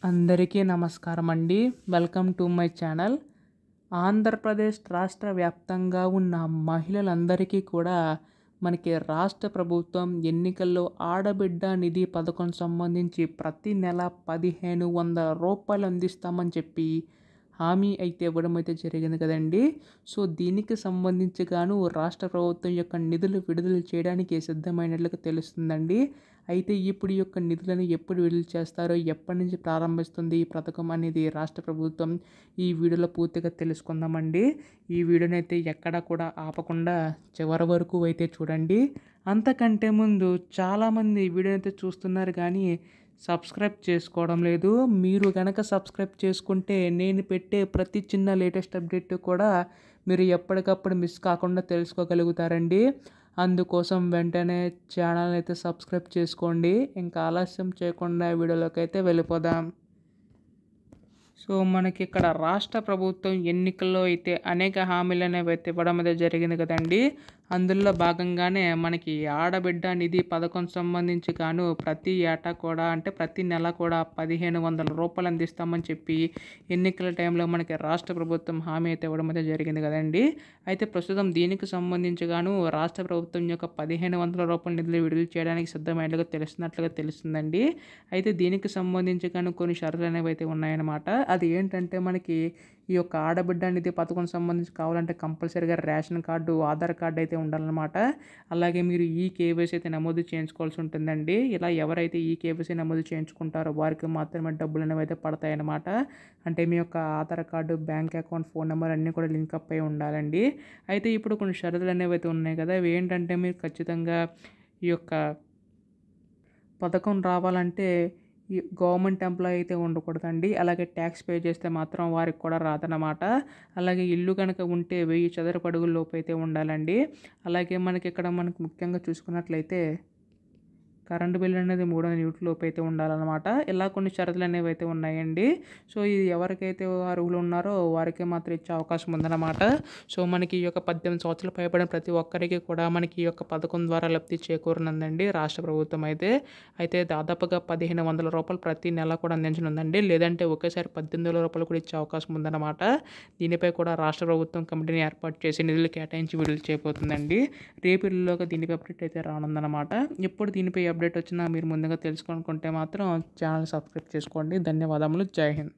అందరికీ నమస్కారం అండి. Welcome to my channel. Andhra Pradesh రాష్ట్ర వ్యాప్తంగా ఉన్న మహిళలందరికీ కూడా మనకి రాష్ట్ర ప్రభుత్వం ఎన్నికల్లో ఆడబిడ్డ నిధి పథకం సంబంధించి ప్రతి నెల 1500 రూపాయలు అందిస్తామని చెప్పి హామీ అయితే ఇవ్వడం అయితే జరిగింది కదండి. సో దీనికి సంబంధించి గాను రాష్ట్ర ప్రభుత్వం యొక్క నిధులు విడుదల చేయడానికి సిద్ధమైనట్లుగా తెలుస్తుందండి. అయితే ఇప్పుడు ఈ యొక్క నిధులను ఎప్పుడు విడుదల చేస్తారో, ఎప్పటి నుంచి ప్రారంభిస్తుంది ఈ పథకం అనేది రాష్ట్ర ప్రభుత్వం ఈ వీడియోలో పూర్తిగా తెలుసుకుందామండి. ఈ వీడియోని అయితే ఎక్కడా కూడా ఆపకుండా చివరి వరకు అయితే చూడండి. అంతకంటే ముందు చాలామంది వీడియోని అయితే చూస్తున్నారు కానీ సబ్స్క్రైబ్ చేసుకోవడం లేదు. మీరు గనక సబ్స్క్రైబ్ చేసుకుంటే నేను పెట్టే ప్రతి చిన్న లేటెస్ట్ అప్డేట్ కూడా మీరు ఎప్పటికప్పుడు మిస్ కాకుండా తెలుసుకోగలుగుతారండి. అందుకోసం వెంటనే ఛానల్ అయితే సబ్స్క్రైబ్ చేసుకోండి. ఇంకా ఆలస్యం చేయకుండా వీడియోలోకి అయితే వెళ్ళిపోదాం. సో మనకి ఇక్కడ రాష్ట్ర ప్రభుత్వం ఎన్నికల్లో అయితే అనేక హామీలు అనేవి అయితే ఇవ్వడం అయితే జరిగింది కదండి. అందులో భాగంగానే మనకి ఆడబిడ్డ నిధి పథకం సంబంధించి గాను ప్రతి ఏటా కూడా అంటే ప్రతి నెల కూడా 1500 రూపాయలు అందిస్తామని చెప్పి ఎన్నికల టైంలో మనకి రాష్ట్ర ప్రభుత్వం హామీ అయితే ఇవ్వడం అయితే జరిగింది కదండి. అయితే ప్రస్తుతం దీనికి సంబంధించి గాను రాష్ట్ర ప్రభుత్వం యొక్క 1500 రూపాయల నిధులు విడుదల చేయడానికి సిద్ధమైనట్లుగా తెలుస్తుందండి. అయితే దీనికి సంబంధించి గాను కొన్ని షరతులు అనేవి అయితే ఉన్నాయన్నమాట. అది ఏంటంటే మనకి ఈ యొక్క ఆడబిడ్డ నిధి పథకం సంబంధించి కావాలంటే కంపల్సరీగా రేషన్ కార్డు, ఆధార్ కార్డు అయితే ఉండాలన్నమాట. అలాగే మీరు ఈ కేవైసీ అయితే నమోదు చేయించుకోవాల్సి ఉంటుందండి. ఇలా ఎవరైతే ఈ కేవైసీ నమోదు చేయించుకుంటారో వారికి మాత్రమే డబ్బులు అనేవి అయితే పడతాయన్నమాట. అంటే మీ యొక్క Aadhaar card, bank account, phone number అన్నీ కూడా లింకప్ అయి ఉండాలండి. అయితే ఇప్పుడు కొన్ని షరతులు అనేవి అయితే ఉన్నాయి కదా. అవి ఏంటంటే మీరు ఖచ్చితంగా ఈ యొక్క పథకం రావాలంటే ఈ గవర్నమెంట్ ఎంప్లాయీ అయితే ఉండకూడదండి. అలాగే ట్యాక్స్ పే చేస్తే మాత్రం వారికి కూడా రాదన్నమాట. అలాగే ఇల్లు కనుక ఉంటే 1000 చదరపు అడుగుల లోపు అయితే ఉండాలండి. అలాగే మనకు ముఖ్యంగా చూసుకున్నట్లయితే కరెంటు బిల్ అనేది 300 యూనిట్ల లోపు అయితే ఉండాలన్నమాట. ఇలా కొన్ని షరతులు అనేవి అయితే ఉన్నాయండి. సో ఇది ఎవరికైతే అర్హులు ఉన్నారో వారికి మాత్రం ఇచ్చే అవకాశం ఉందన్నమాట. సో మనకి ఈ యొక్క 18 సంవత్సరాలు పైబడిన ప్రతి ఒక్కరికి కూడా మనకి ఈ యొక్క పథకం ద్వారా లబ్ధి చేకూరనుందండి రాష్ట్ర ప్రభుత్వం అయితే దాదాపుగా 1500 రూపాయలు ప్రతి నెల కూడా అందించనుందండి. లేదంటే ఒకేసారి 18,000 రూపాయలు కూడా ఇచ్చే అవకాశం ఉందన్నమాట. దీనిపై కూడా రాష్ట్ర ప్రభుత్వం కమిటీని ఏర్పాటు చేసి నిధులు కేటాయించి విడుదల చేయబోతుందండి. రేపటిలోగా దీనిపై అప్డేట్ అయితే రానుందన్నమాట. ఎప్పుడు దీనిపై అప్డేట్ వచ్చినా మీరు ముందుగా తెలుసుకోవాలనుకుంటే మాత్రం ఛానల్ సబ్స్క్రైబ్ చేసుకోండి. ధన్యవాదములు. జై హింద్.